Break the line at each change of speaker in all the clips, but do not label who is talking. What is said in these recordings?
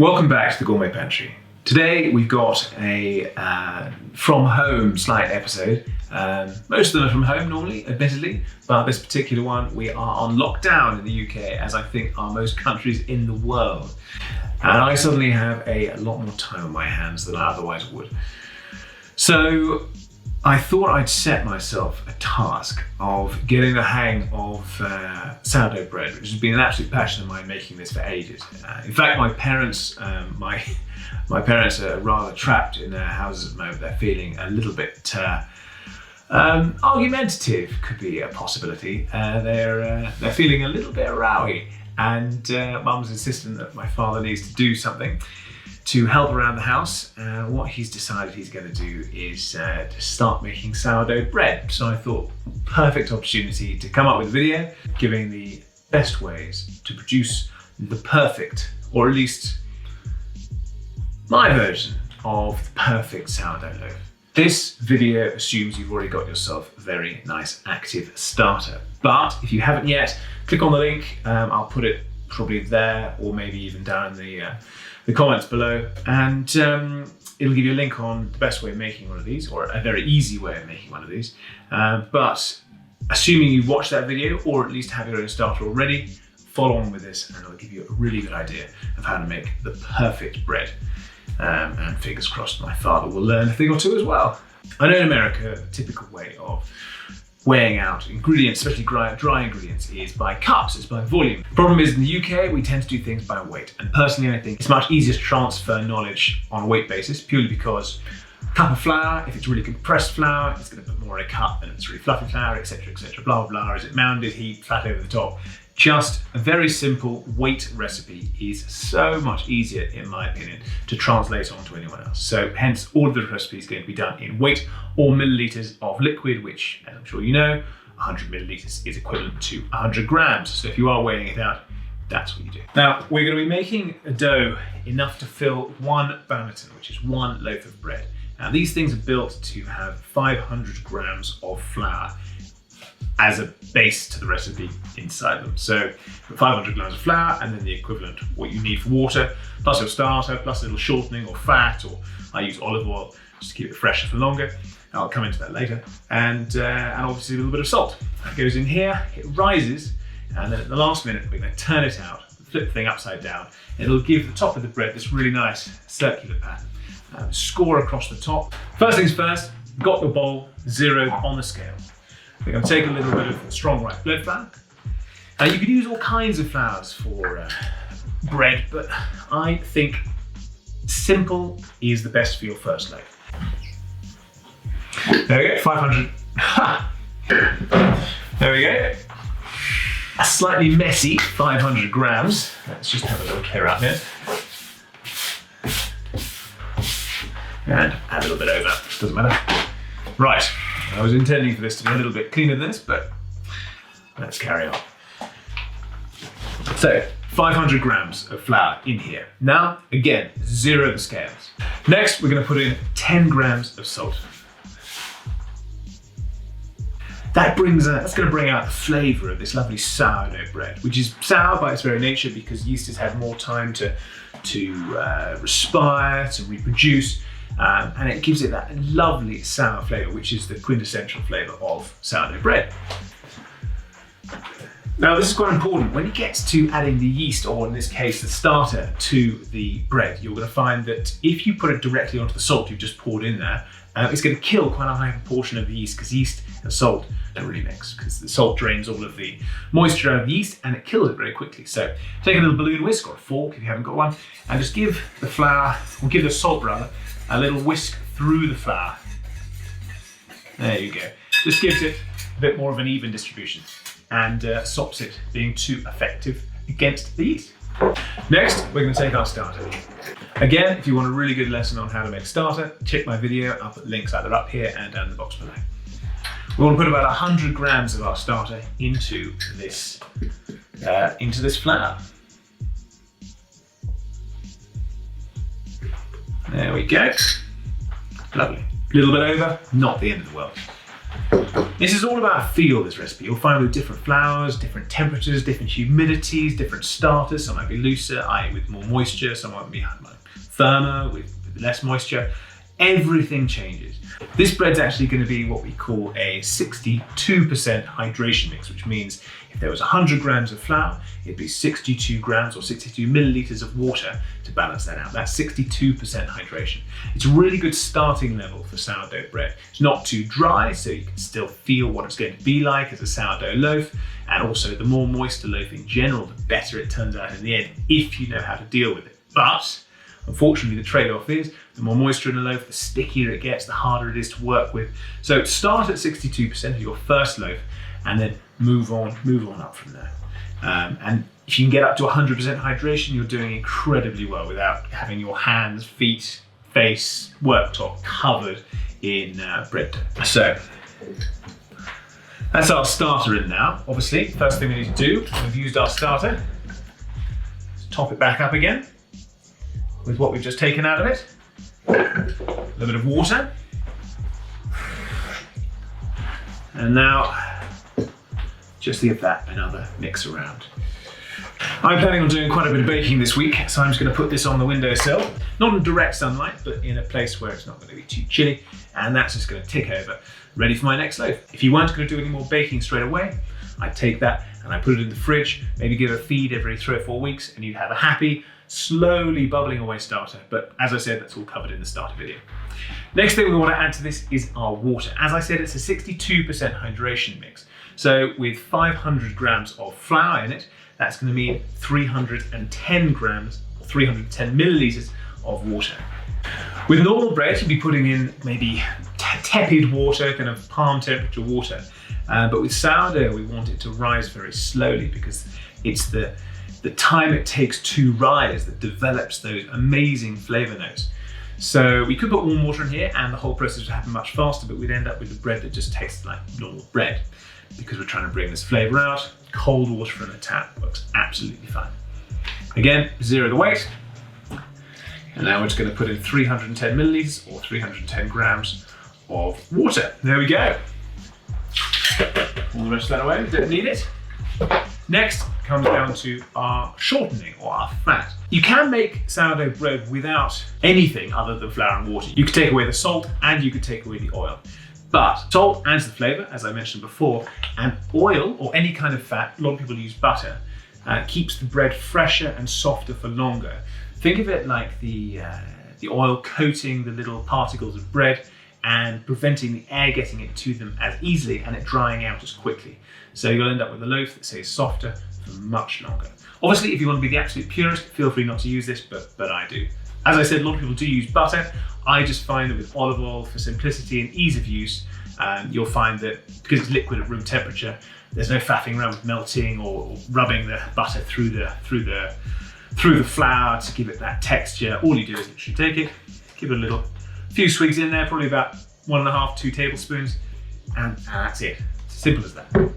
Welcome back to the Gourmet Pantry. Today we've got a from home slight episode. Most of them are from home normally, admittedly, but this particular one we are on lockdown in the UK, as I think are most countries in the world. And I suddenly have a lot more time on my hands than I otherwise would. So I thought I'd set myself a task of getting the hang of sourdough bread, which has been an absolute passion of mine, making this for ages. In fact, my parents are rather trapped in their houses at the moment. They're feeling a little bit argumentative, could be a possibility. They're feeling a little bit rowy, and Mum's insisting that my father needs to do something to help around the house. What he's decided he's going to do is to start making sourdough bread. So I thought, perfect opportunity to come up with a video giving the best ways to produce the perfect, or at least my version of the perfect sourdough loaf. This video assumes you've already got yourself a very nice active starter. But if you haven't yet, click on the link. I'll put it probably there, or maybe even down in the comments below, and it'll give you a link on the best way of making one of these, or a very easy way of making one of these. But assuming you've watched that video, or at least have your own starter already, follow on with this and it'll give you a really good idea of how to make the perfect bread. And fingers crossed my father will learn a thing or two as well. I know in America, the typical way of weighing out ingredients, especially dry ingredients, is by cups, it's by volume. The problem is in the UK, we tend to do things by weight. And personally, I think it's much easier to transfer knowledge on a weight basis, purely because a cup of flour, if it's really compressed flour, it's going to put more in a cup than if it's really fluffy flour, etc., etc., blah, blah, blah. Is it mounded, heaped, flat over the top? Just a very simple weight recipe is so much easier, in my opinion, to translate onto anyone else. So hence, all of the recipes are going to be done in weight or milliliters of liquid, which, as I'm sure you know, 100 milliliters is equivalent to 100 grams. So if you are weighing it out, that's what you do. Now, we're going to be making a dough enough to fill one banneton, which is one loaf of bread. Now, these things are built to have 500 grams of flour as a base to the recipe inside them. So 500 grams of flour, and then the equivalent, what you need for water, plus your starter, plus a little shortening or fat, or I use olive oil just to keep it fresher for longer. I'll come into that later. And obviously a little bit of salt. That goes in here, it rises, and then at the last minute, we're gonna turn it out, flip the thing upside down, and it'll give the top of the bread this really nice circular pattern. Score across the top. First things first, got your bowl zeroed on the scale. We're going to take a little bit of strong white bread flour. You can use all kinds of flours for bread, but I think simple is the best for your first loaf. There we go, 500. Ha! There we go. A slightly messy 500 grams. Let's just have a little clear out here. And add a little bit over, doesn't matter. Right. I was intending for this to be a little bit cleaner than this, but let's carry on. So, 500 grams of flour in here. Now, again, zero the scales. Next, we're going to put in 10 grams of salt. That's going to bring out the flavour of this lovely sourdough bread, which is sour by its very nature because yeast has had more time to respire, to reproduce. And it gives it that lovely sour flavour, which is the quintessential flavour of sourdough bread. Now, this is quite important. When it gets to adding the yeast, or in this case, the starter, to the bread, you're going to find that if you put it directly onto the salt you've just poured in there, it's going to kill quite a high proportion of the yeast, because yeast and salt don't really mix, because the salt drains all of the moisture out of the yeast and it kills it very quickly. So take a little balloon whisk, or a fork if you haven't got one, and just give the flour, or give the salt rather, a little whisk through the flour. There you go. Just gives it a bit more of an even distribution, and stops it being too effective against the yeast. Next, we're going to take our starter. Again, if you want a really good lesson on how to make a starter, check my video. I'll put links either up here and down in the box below. We want to put about 100 grams of our starter into this flour. There we go. Lovely. A little bit over, not the end of the world. This is all about feel, this recipe. You'll find with different flours, different temperatures, different humidities, different starters. Some might be looser, i.e. with more moisture. Some might be firmer with less moisture. Everything changes. This bread's actually going to be what we call a 62% hydration mix, which means if there was 100 grams of flour, it'd be 62 grams or 62 milliliters of water to balance that out. That's 62% hydration. It's a really good starting level for sourdough bread. It's not too dry, so you can still feel what it's going to be like as a sourdough loaf. And also, the more moist a loaf in general, the better it turns out in the end, if you know how to deal with it. But unfortunately, the trade-off is the more moisture in a loaf, the stickier it gets, the harder it is to work with. So start at 62% of your first loaf and then move on up from there. And if you can get up to 100% hydration, you're doing incredibly well without having your hands, feet, face, worktop covered in bread dough. So that's our starter in now. Obviously, first thing we need to do, we've used our starter, let's top it back up again with what we've just taken out of it. A little bit of water. And now, just give that another mix around. I'm planning on doing quite a bit of baking this week, so I'm just going to put this on the windowsill. Not in direct sunlight, but in a place where it's not going to be too chilly. And that's just going to tick over, ready for my next loaf. If you weren't going to do any more baking straight away, I'd take that and I put it in the fridge, maybe give it a feed every 3 or 4 weeks, and you'd have a happy, slowly bubbling away starter. But as I said, that's all covered in the starter video. Next thing we want to add to this is our water. As I said, it's a 62% hydration mix. So with 500 grams of flour in it, that's going to mean 310 grams or 310 milliliters of water. With normal bread, you'd be putting in maybe tepid water, kind of palm temperature water. But with sourdough, we want it to rise very slowly because it's the time it takes to rise that develops those amazing flavor notes. So we could put warm water in here and the whole process would happen much faster, but we'd end up with a bread that just tastes like normal bread. Because we're trying to bring this flavor out, cold water from the tap works absolutely fine. Again, zero the weight. And now we're just going to put in 310 milliliters or 310 grams of water. There we go. All the rest of that away, we don't need it. Next comes down to our shortening or our fat. You can make sourdough bread without anything other than flour and water. You could take away the salt and you could take away the oil. But salt adds the flavor, as I mentioned before, and oil or any kind of fat, a lot of people use butter, keeps the bread fresher and softer for longer. Think of it like the oil coating the little particles of bread and preventing the air getting into them as easily and it drying out as quickly. So you'll end up with a loaf that stays softer for much longer. Obviously, if you want to be the absolute purist, feel free not to use this, but I do. As I said, a lot of people do use butter. I just find that with olive oil, for simplicity and ease of use, you'll find that because it's liquid at room temperature, there's no faffing around with melting or rubbing the butter through the flour to give it that texture. All you do is literally take it, give it a few swigs in there, probably about 1.5 to 2 tablespoons, and that's it. It's as simple as that.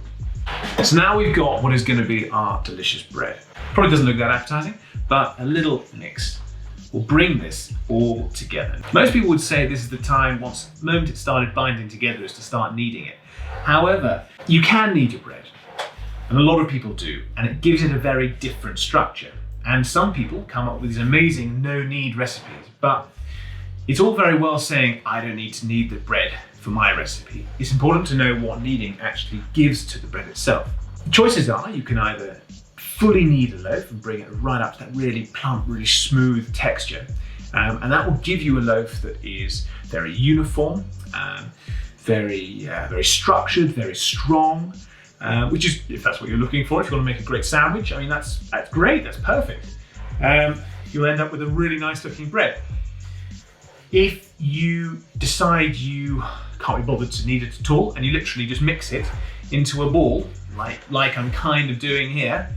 So now we've got what is going to be our delicious bread. Probably doesn't look that appetizing, but a little mix will bring this all together. Most people would say this is the time, the moment it started binding together, is to start kneading it. However, you can knead your bread, and a lot of people do, and it gives it a very different structure. And some people come up with these amazing no-knead recipes, but it's all very well saying, I don't need to knead the bread for my recipe. It's important to know what kneading actually gives to the bread itself. The choices are, you can either fully knead a loaf and bring it right up to that really plump, really smooth texture. And that will give you a loaf that is very uniform, very structured, very strong, which is, if that's what you're looking for, if you want to make a great sandwich, I mean, that's great, that's perfect. You'll end up with a really nice looking bread. If you decide you can't be bothered to knead it at all, and you literally just mix it into a ball, like I'm kind of doing here,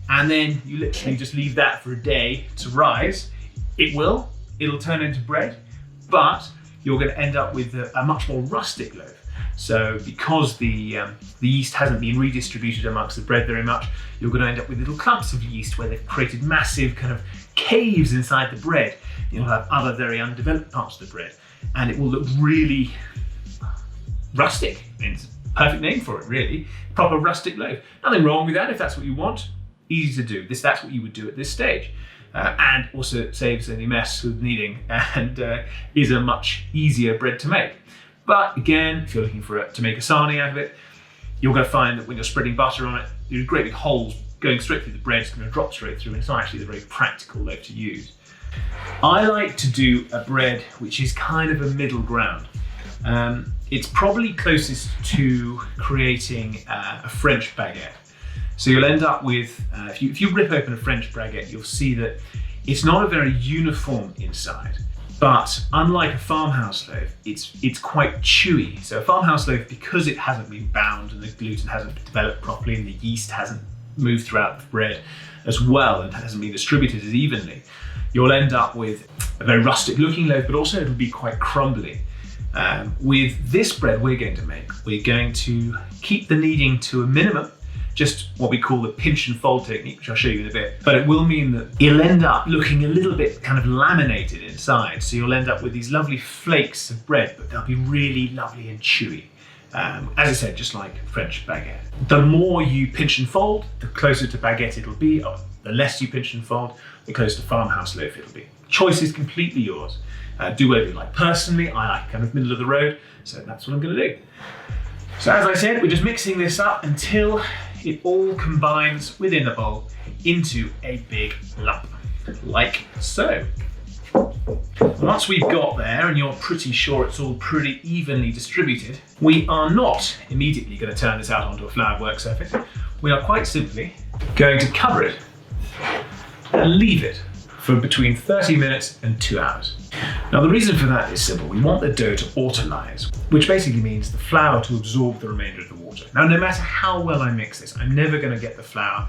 and then you literally just leave that for a day to rise, it'll turn into bread, but you're going to end up with a much more rustic loaf. So because the yeast hasn't been redistributed amongst the bread very much, you're going to end up with little clumps of yeast where they've created massive kind of caves inside the bread. You'll have other very undeveloped parts of the bread, and it will look really rustic. It's perfect name for it, really. Proper rustic loaf. Nothing wrong with that if that's what you want. Easy to do. That's what you would do at this stage. And also saves any mess with kneading and is a much easier bread to make. But again, if you're looking to make a sarnie out of it, you're going to find that when you're spreading butter on it, there's great big holes going straight through the bread. It's going to drop straight through, and it's not actually the very practical loaf to use. I like to do a bread which is kind of a middle ground. It's probably closest to creating a French baguette. So you'll end up with, if you rip open a French baguette, you'll see that it's not a very uniform inside. But unlike a farmhouse loaf, it's quite chewy. So a farmhouse loaf, because it hasn't been bound and the gluten hasn't developed properly and the yeast hasn't moved throughout the bread as well and hasn't been distributed as evenly, you'll end up with a very rustic looking loaf, but also it'll be quite crumbly. With this bread we're going to make, we're going to keep the kneading to a minimum, just what we call the pinch and fold technique, which I'll show you in a bit. But it will mean that it'll end up looking a little bit kind of laminated inside. So you'll end up with these lovely flakes of bread, but they'll be really lovely and chewy. As I said, just like French baguette. The more you pinch and fold, the closer to baguette it'll be, or the less you pinch and fold, the closer to farmhouse loaf it'll be. Choice is completely yours. Do whatever you like. Personally, I like kind of middle of the road, so that's what I'm gonna do. So as I said, we're just mixing this up until it all combines within the bowl into a big lump, like so. Once we've got there and you're pretty sure it's all pretty evenly distributed, we are not immediately going to turn this out onto a floured work surface. We are quite simply going to cover it and leave it for between 30 minutes and 2 hours. Now the reason for that is simple. We want the dough to autolyse, which basically means the flour to absorb the remainder of the water. Now no matter how well I mix this, I'm never going to get the flour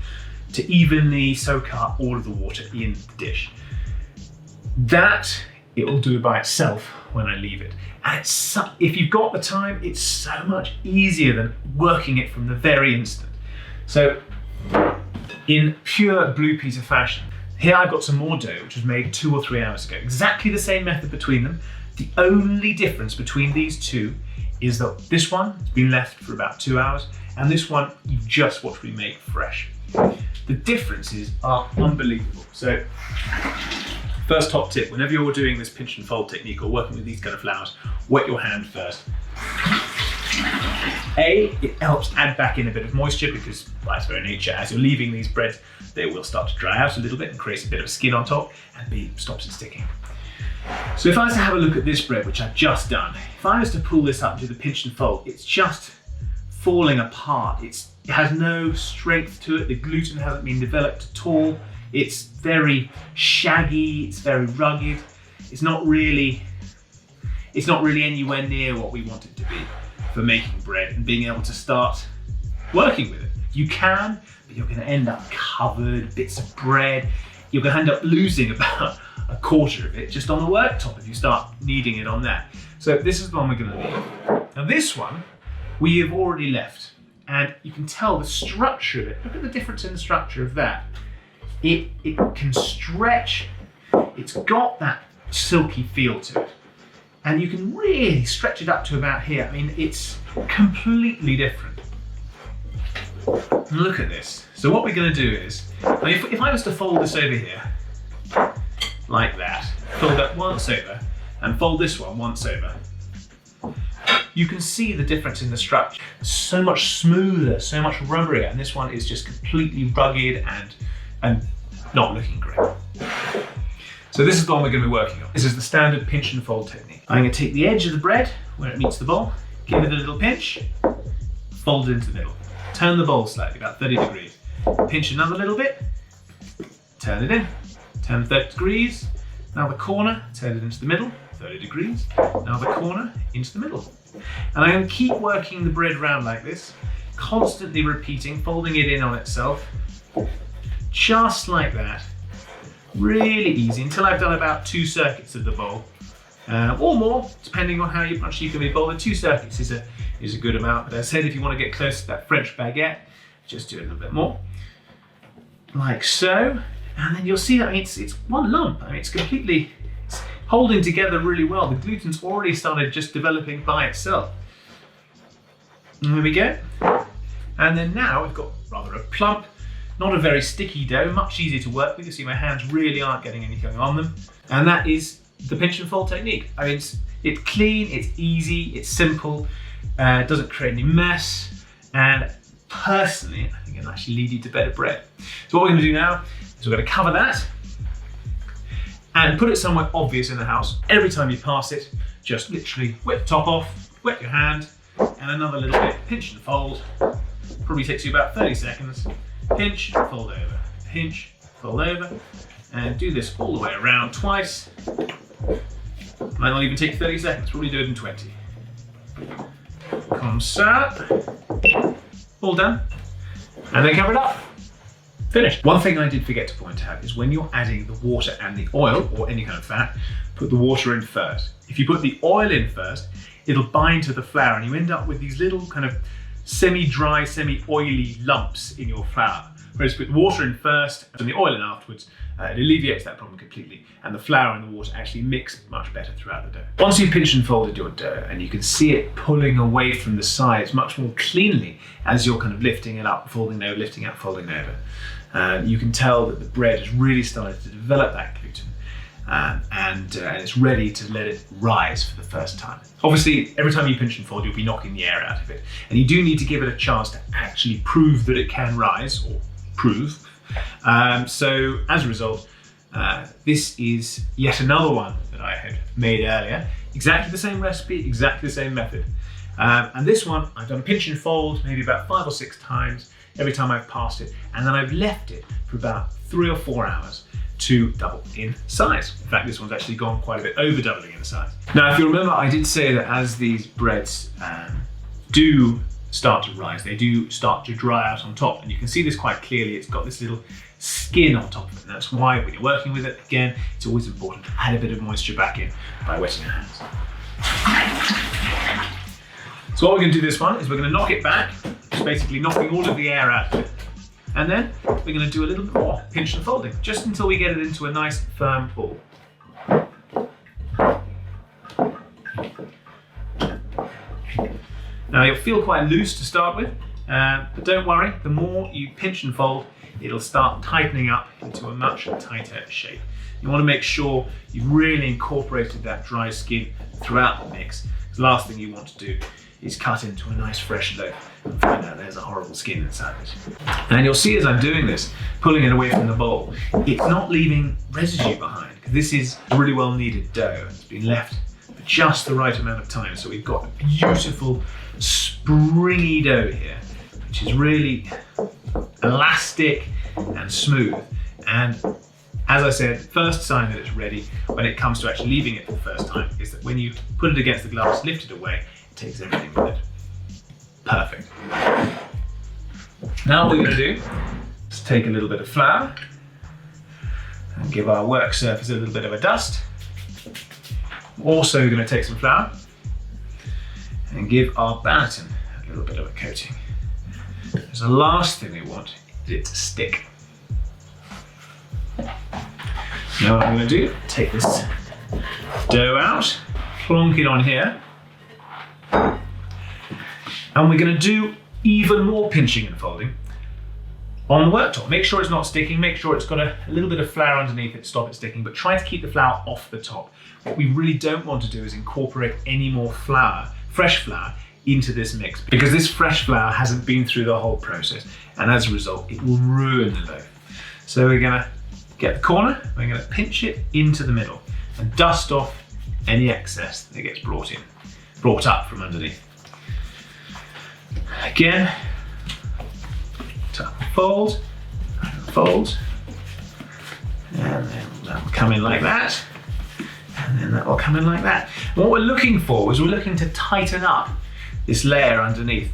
to evenly soak up all of the water in the dish. That it will do by itself when I leave it. And if you've got the time, it's so much easier than working it from the very instant. So in pure Blue Peter fashion, here I've got some more dough, which was made 2 or 3 hours ago. Exactly the same method between them. The only difference between these two is that this one has been left for about 2 hours, and this one you just watch me make fresh. The differences are unbelievable. So, first top tip, whenever you're doing this pinch and fold technique or working with these kind of flours, wet your hand first. It helps add back in a bit of moisture because by its very nature, as you're leaving these breads, they will start to dry out a little bit and create a bit of skin on top, and B, stops it sticking. So if I was to have a look at this bread, which I've just done, if I was to pull this up and do the pinch and fold, it's just falling apart. It has no strength to it. The gluten hasn't been developed at all. It's very shaggy, it's very rugged. It's not really anywhere near what we want it to be for making bread and being able to start working with it. You can, but you're gonna end up covered, bits of bread. You're gonna end up losing about a quarter of it just on the worktop if you start kneading it on that. So this is the one we're gonna leave. Now this one, we have already left, and you can tell the structure of it. Look at the difference in the structure of that. It can stretch, it's got that silky feel to it. And you can really stretch it up to about here. I mean, it's completely different. Look at this. So what we're gonna do is, if I was to fold this over here, like that, fold that once over, and fold this one once over, you can see the difference in the structure. It's so much smoother, so much rubberier, and this one is just completely rugged and not looking great. So this is the one we're going to be working on. This is the standard pinch and fold technique. I'm going to take the edge of the bread where it meets the bowl, give it a little pinch, fold it into the middle. Turn the bowl slightly, about 30 degrees. Pinch another little bit, turn it in, turn 30 degrees. Now the corner, turn it into the middle, 30 degrees. Now the corner, into the middle. And I'm going to keep working the bread round like this, constantly repeating, folding it in on itself, just like that. Really easy until I've done about 2 circuits of the bowl, or more, depending on how much you can be bothered. 2 circuits is a good amount. But as I said, if you want to get close to that French baguette, just do a little bit more, like so. And then you'll see that it's one lump. I mean, it's holding together really well. The gluten's already started just developing by itself. And there we go. And then now we've got rather a plump, not a very sticky dough, much easier to work with. You see my hands really aren't getting anything on them. And that is the pinch and fold technique. I mean, it's clean, it's easy, it's simple, it doesn't create any mess. And personally, I think it'll actually lead you to better bread. So what we're gonna do now is we're gonna cover that and put it somewhere obvious in the house. Every time you pass it, just literally whip the top off, wet your hand, and another little bit, pinch and fold. Probably takes you about 30 seconds. Pinch, fold over, pinch, fold over, and do this all the way around twice. Might not even take 30 seconds, probably do it in 20. Comme ça. All done. And then cover it up. Finished. One thing I did forget to point out is when you're adding the water and the oil, or any kind of fat, put the water in first. If you put the oil in first, it'll bind to the flour and you end up with these little kind of semi-dry, semi-oily lumps in your flour. Whereas put the water in first and the oil in afterwards, it alleviates that problem completely, and the flour and the water actually mix much better throughout the dough. Once you've pinched and folded your dough and you can see it pulling away from the sides much more cleanly as you're kind of lifting it up, folding over, lifting up, folding over, you can tell that the bread has really started to develop that gluten. And it's ready to let it rise for the first time. Obviously, every time you pinch and fold, you'll be knocking the air out of it. And you do need to give it a chance to actually prove that it can rise, or prove. So as a result, this is yet another one that I had made earlier. Exactly the same recipe, exactly the same method. And this one, I've done pinch and fold maybe about 5 or 6 times every time I've passed it. And then I've left it for about 3 or 4 hours to double in size. In fact, this one's actually gone quite a bit over doubling in size. Now, if you remember, I did say that as these breads do start to rise, they do start to dry out on top. And you can see this quite clearly. It's got this little skin on top of it. And that's why when you're working with it, again, it's always important to add a bit of moisture back in by wetting your hands. So what we're gonna do this one is we're gonna knock it back, just basically knocking all of the air out of it. And then we're going to do a little bit more pinch and folding, just until we get it into a nice firm ball. Now you'll feel quite loose to start with, but don't worry, the more you pinch and fold, it'll start tightening up into a much tighter shape. You want to make sure you've really incorporated that dry skin throughout the mix. The last thing you want to do is cut into a nice fresh loaf and find out there's a horrible skin inside it. And you'll see as I'm doing this, pulling it away from the bowl, it's not leaving residue behind, because this is really well kneaded dough. It's been left for just the right amount of time. So we've got a beautiful springy dough here, which is really elastic and smooth. And as I said, first sign that it's ready when it comes to actually leaving it for the first time is that when you put it against the glass, lift it away, it takes everything with it. Perfect. Now what we're going to do is take a little bit of flour and give our work surface a little bit of a dust. Also going to take some flour and give our banneton a little bit of a coating. Because the last thing we want is it to stick. Now what I'm going to do, take this dough out, plonk it on here, and we're going to do even more pinching and folding on the worktop. Make sure it's not sticking, make sure it's got a little bit of flour underneath it to stop it sticking, but try to keep the flour off the top. What we really don't want to do is incorporate any more flour, fresh flour, into this mix, because this fresh flour hasn't been through the whole process, and as a result, it will ruin the loaf. So we're going to get the corner, we're going to pinch it into the middle and dust off any excess that gets brought up from underneath. Again, fold, fold, and then that will come in like that, and then that will come in like that. And what we're looking for is we're looking to tighten up this layer underneath.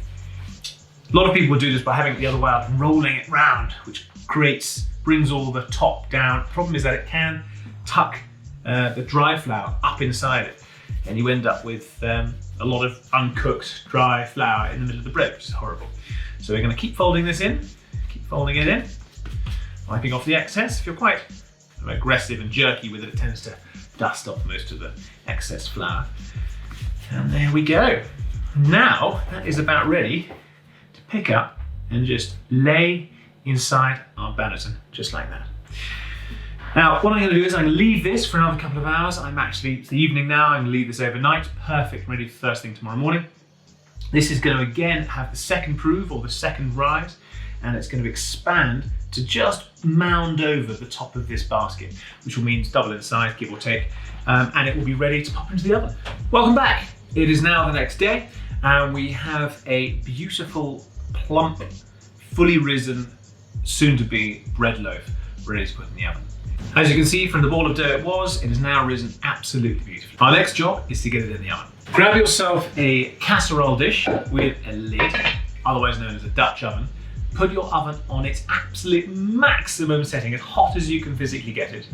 A lot of people do this by having it the other way up and rolling it round, which brings all the top down. The problem is that it can tuck the dry flour up inside it, and you end up with a lot of uncooked dry flour in the middle of the bread, which is horrible. So we're going to keep folding this in, keep folding it in, wiping off the excess. If you're quite aggressive and jerky with it, it tends to dust off most of the excess flour. And there we go. Now that is about ready to pick up and just lay inside our banneton, just like that. Now, what I'm going to do is I'm going to leave this for another couple of hours. It's the evening now, I'm going to leave this overnight. Perfect, ready for first thing tomorrow morning. This is going to again have the second prove or the second rise, and it's going to expand to just mound over the top of this basket, which will mean double in size, give or take, and it will be ready to pop into the oven. Welcome back. It is now the next day, and we have a beautiful, plump, fully risen, soon-to-be bread loaf ready to put in the oven. As you can see from the ball of dough it is now risen absolutely beautifully. Our next job is to get it in the oven. Grab yourself a casserole dish with a lid, otherwise known as a Dutch oven. Put your oven on its absolute maximum setting, as hot as you can physically get it.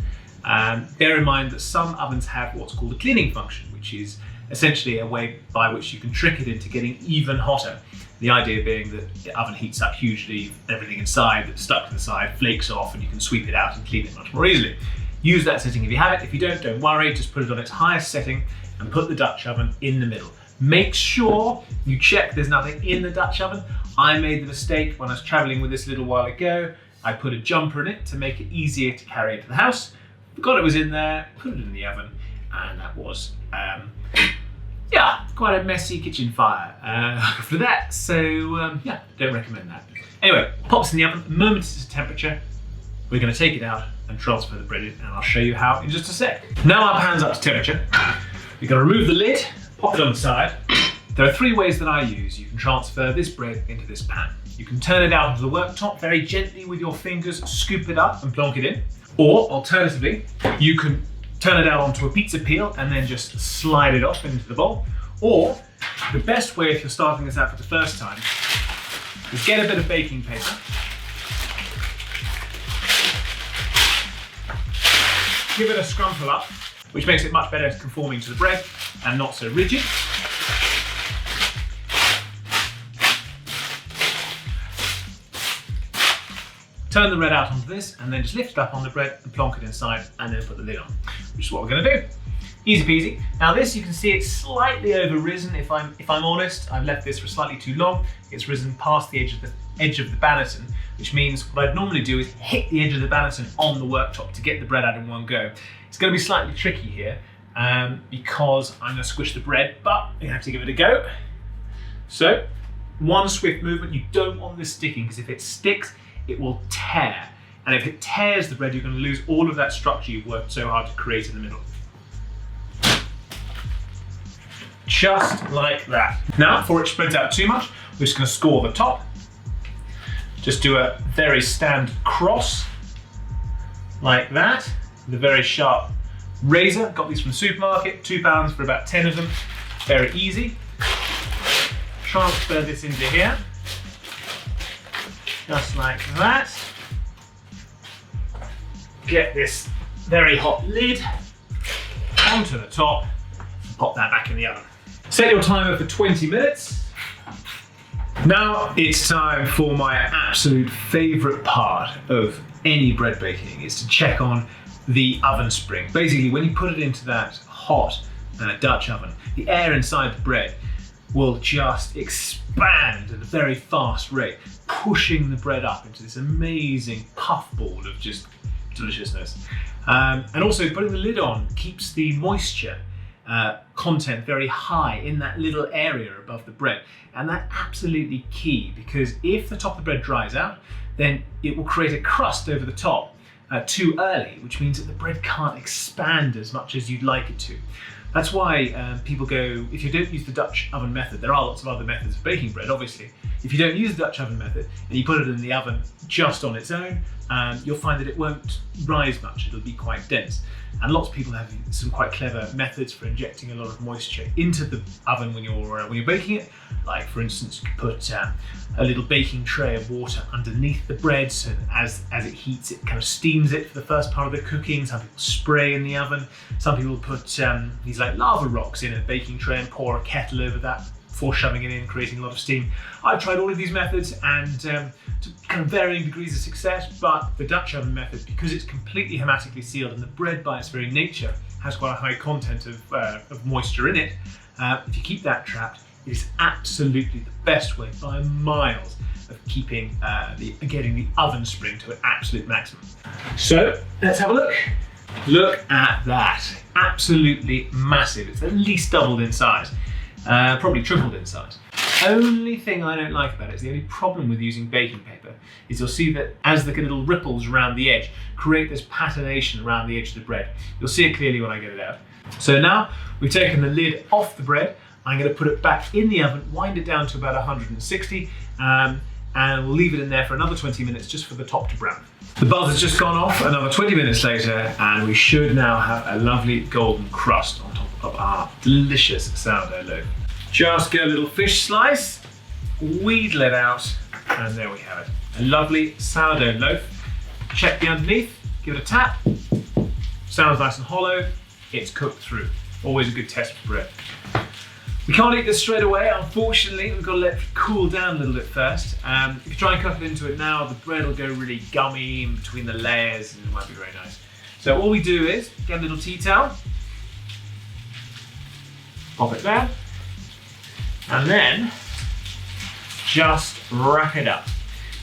Bear in mind that some ovens have what's called a cleaning function, which is essentially a way by which you can trick it into getting even hotter. The idea being that the oven heats up hugely, everything inside that's stuck to the side flakes off, and you can sweep it out and clean it much more easily. Use that setting if you have it. If you don't worry, just put it on its highest setting and put the Dutch oven in the middle. Make sure you check there's nothing in the Dutch oven. I made the mistake when I was traveling with this a little while ago. I put a jumper in it to make it easier to carry into the house. Forgot it was in there, put it in the oven, and that was quite a messy kitchen fire for that. So don't recommend that. Anyway, pops in the oven. The moment it's at temperature, we're going to take it out and transfer the bread in, and I'll show you how in just a sec. Now our pan's up to temperature. We're going to remove the lid, pop it on the side. There are three ways that I use. You can transfer this bread into this pan. You can turn it out onto the worktop very gently with your fingers, scoop it up and plonk it in. Or alternatively, you can turn it out onto a pizza peel and then just slide it off into the bowl. Or the best way if you're starting this out for the first time is get a bit of baking paper, give it a scrumple up, which makes it much better conforming to the bread and not so rigid. Turn the bread out onto this and then just lift it up on the bread and plonk it inside and then put the lid on, which is what we're going to do. Easy peasy. Now this, you can see it's slightly over risen. If I'm honest, I've left this for slightly too long. It's risen past the edge of the banneton, which means what I'd normally do is hit the edge of the banneton on the worktop to get the bread out in one go. It's going to be slightly tricky here because I'm going to squish the bread, but you have to give it a go. So one swift movement. You don't want this sticking, because if it sticks, it will tear. And if it tears the bread, you're going to lose all of that structure you've worked so hard to create in the middle. Just like that. Now, before it spreads out too much, we're just going to score the top. Just do a very standard cross, like that, with a very sharp razor. Got these from the supermarket, £2 for about 10 of them. Very easy. Transfer this into here, just like that. Get this very hot lid onto the top and pop that back in the oven. Set your timer for 20 minutes. Now it's time for my absolute favourite part of any bread baking, is to check on the oven spring. Basically, when you put it into that hot Dutch oven, the air inside the bread will just expand at a very fast rate, pushing the bread up into this amazing puffball of just deliciousness. And also putting the lid on keeps the moisture content very high in that little area above the bread. And that's absolutely key, because if the top of the bread dries out, then it will create a crust over the top too early, which means that the bread can't expand as much as you'd like it to. That's why people go, if you don't use the Dutch oven method, there are lots of other methods of baking bread, obviously. If you don't use the Dutch oven method and you put it in the oven just on its own, you'll find that it won't rise much, it'll be quite dense. And lots of people have some quite clever methods for injecting a lot of moisture into the oven when you're baking it. Like, for instance, you could put a little baking tray of water underneath the bread, so that as it heats, it kind of steams it for the first part of the cooking. Some people spray in the oven. Some people put these like lava rocks in a baking tray and pour a kettle over that before shoving it in, creating a lot of steam. I've tried all of these methods and to kind of varying degrees of success, but the Dutch oven method, because it's completely hermetically sealed and the bread by its very nature has quite a high content of moisture in it, if you keep that trapped, It is absolutely the best way by miles of keeping getting the oven spring to an absolute maximum. So let's have a look. Look at that, absolutely massive. It's at least doubled in size, probably tripled in size. Only thing I don't like about it is the only problem with using baking paper is you'll see that as the little ripples around the edge create this patination around the edge of the bread. You'll see it clearly when I get it out. So now we've taken the lid off the bread. I'm going to put it back in the oven, wind it down to about 160, and we'll leave it in there for another 20 minutes just for the top to brown. The buzz has just gone off another 20 minutes later, and we should now have a lovely golden crust on top of our delicious sourdough loaf. Just get a little fish slice, wheedle it out, and there we have it. A lovely sourdough loaf. Check the underneath, give it a tap. Sounds nice and hollow, it's cooked through. Always a good test for bread. We can't eat this straight away, unfortunately. We've got to let it cool down a little bit first. If you try and cook it into it now, the bread will go really gummy in between the layers and it won't be very nice. So all we do is get a little tea towel, pop it there, and then just wrap it up.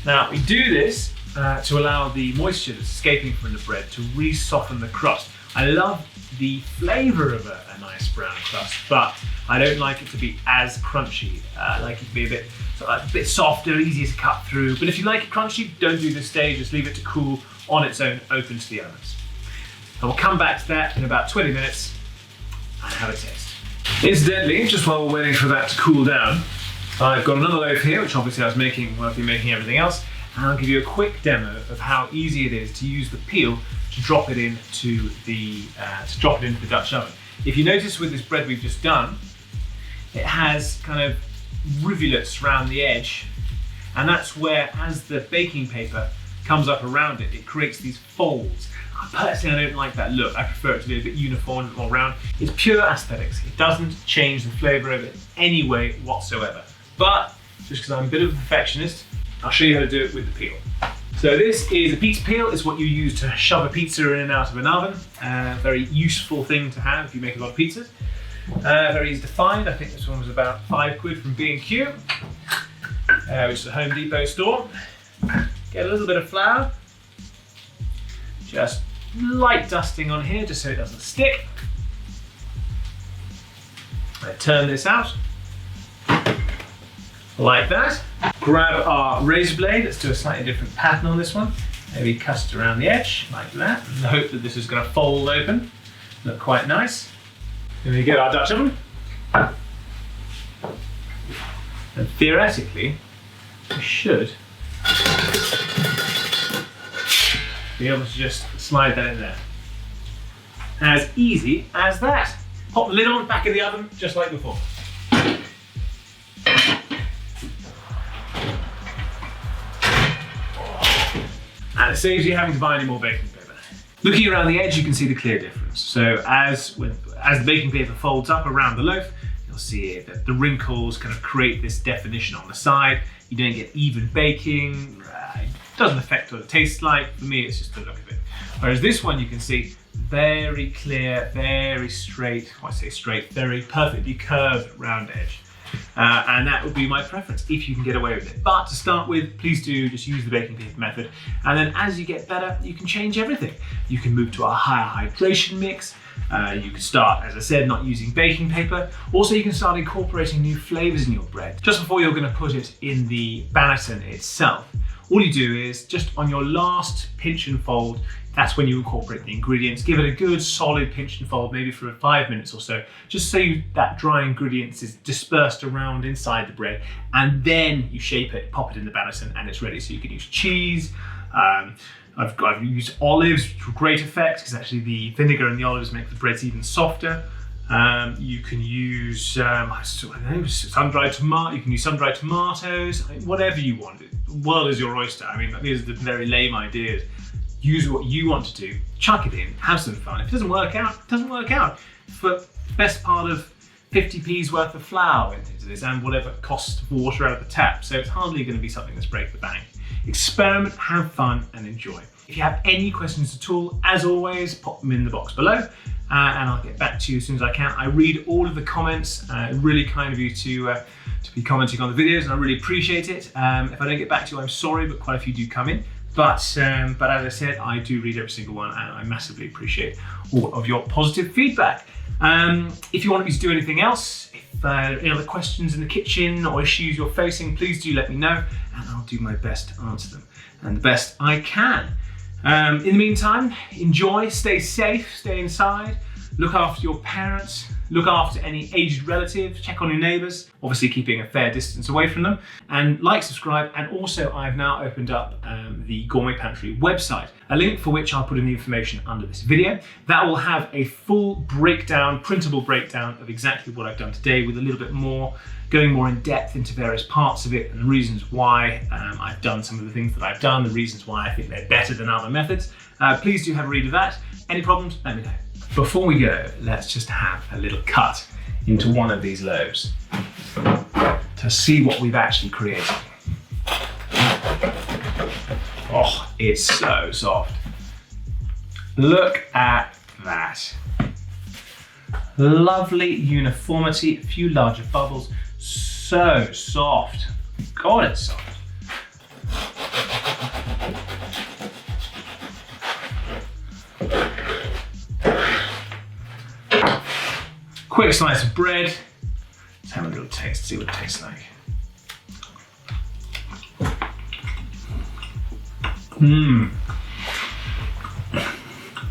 Now we do this to allow the moisture that's escaping from the bread to really soften the crust. I love the flavour of a nice brown crust, but I don't like it to be as crunchy. I like it to be a bit softer, easier to cut through. But if you like it crunchy, don't do this stage, just leave it to cool on its own, open to the elements. And we'll come back to that in about 20 minutes and have a taste. Incidentally, just while we're waiting for that to cool down, I've got another loaf here, which obviously I was making when I've been making everything else. And I'll give you a quick demo of how easy it is to use the peel to drop it into the Dutch oven. If you notice with this bread we've just done, it has kind of rivulets around the edge, and that's where, as the baking paper comes up around it, it creates these folds. Personally, I don't like that look. I prefer it to be a bit uniform, a bit more round. It's pure aesthetics. It doesn't change the flavour of it in any way whatsoever. But just because I'm a bit of a perfectionist, I'll show you how to do it with the peel. So this is a pizza peel. It's what you use to shove a pizza in and out of an oven. Very useful thing to have if you make a lot of pizzas. Very easy to find. I think this one was about £5 from B&Q, which is a Home Depot store. Get a little bit of flour. Just light dusting on here just so it doesn't stick. I turn this out like that. Grab our razor blade. Let's do a slightly different pattern on this one. Maybe cut it around the edge like that. And hope that this is going to fold open. Look quite nice. Then we get our Dutch oven. And theoretically, we should be able to just slide that in there. As easy as that. Pop the lid on, back in the oven, just like before. And it saves you having to buy any more baking paper. Looking around the edge, you can see the clear difference. So as the baking paper folds up around the loaf, you'll see that the wrinkles kind of create this definition on the side. You don't get even baking. It doesn't affect what it tastes like. For me, it's just the look of it. Whereas this one, you can see very clear, very straight, well, I say straight, very perfectly curved round edge. And that would be my preference if you can get away with it. But to start with, please do just use the baking paper method. And then as you get better, you can change everything. You can move to a higher hydration mix. You can start, as I said, not using baking paper. Also, you can start incorporating new flavors in your bread. Just before you're going to put it in the banneton itself, all you do is just on your last pinch and fold, that's when you incorporate the ingredients. Give it a good solid pinch and fold, maybe for 5 minutes or so, just so that dry ingredients is dispersed around inside the bread, and then you shape it, pop it in the banneton, and it's ready. So you can use cheese. I've used olives to great effect, because actually the vinegar and the olives make the breads even softer. You can use sun-dried tomato. You can use sun-dried tomatoes. Whatever you want. The world is your oyster. I mean, these are the very lame ideas. Use what you want to do. Chuck it in. Have some fun. If it doesn't work out, it doesn't work out. For the best part of 50p's worth of flour went into this, and whatever cost of water out of the tap. So it's hardly going to be something that's break the bank. Experiment, have fun, and enjoy. If you have any questions at all, as always, pop them in the box below. and I'll get back to you as soon as I can. I read all of the comments. Really kind of you to be commenting on the videos, and I really appreciate it. If I don't get back to you, I'm sorry, but quite a few do come in. But as I said, I do read every single one, and I massively appreciate all of your positive feedback. If you want me to do anything else, if any other questions in the kitchen or issues you're facing, please do let me know, and I'll do my best to answer them, and the best I can. In the meantime, enjoy, stay safe, stay inside, look after your parents, look after any aged relatives, check on your neighbours, obviously keeping a fair distance away from them, and like, subscribe, and also I've now opened up the Gourmet Pantry website, a link for which I'll put in the information under this video. That will have a full breakdown, printable breakdown of exactly what I've done today, with a little bit more, going more in depth into various parts of it and the reasons why I've done some of the things that I've done, the reasons why I think they're better than other methods. Please do have a read of that. Any problems, let me know. Before we go, let's just have a little cut into one of these loaves to see what we've actually created. Oh, it's so soft. Look at that. Lovely uniformity, a few larger bubbles, so soft. God, it's soft. Quick slice of bread. Let's have a little taste, see what it tastes like.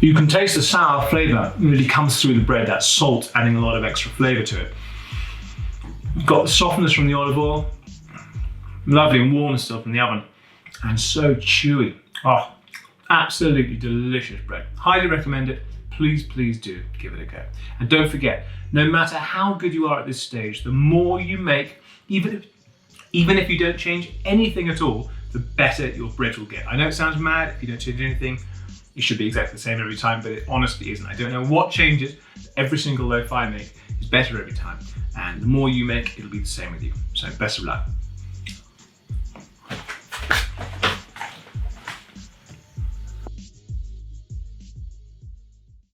You can taste the sour flavour really comes through the bread, that salt adding a lot of extra flavour to it. Got the softness from the olive oil, lovely and warm still from the oven, and so chewy. Oh, absolutely delicious bread. Highly recommend it. Please, please do give it a go. And don't forget, no matter how good you are at this stage, the more you make, even if you don't change anything at all, the better your bread will get. I know it sounds mad, if you don't change anything, it should be exactly the same every time, but it honestly isn't. I don't know what changes. Every single loaf I make is better every time. And the more you make, it'll be the same with you. So best of luck.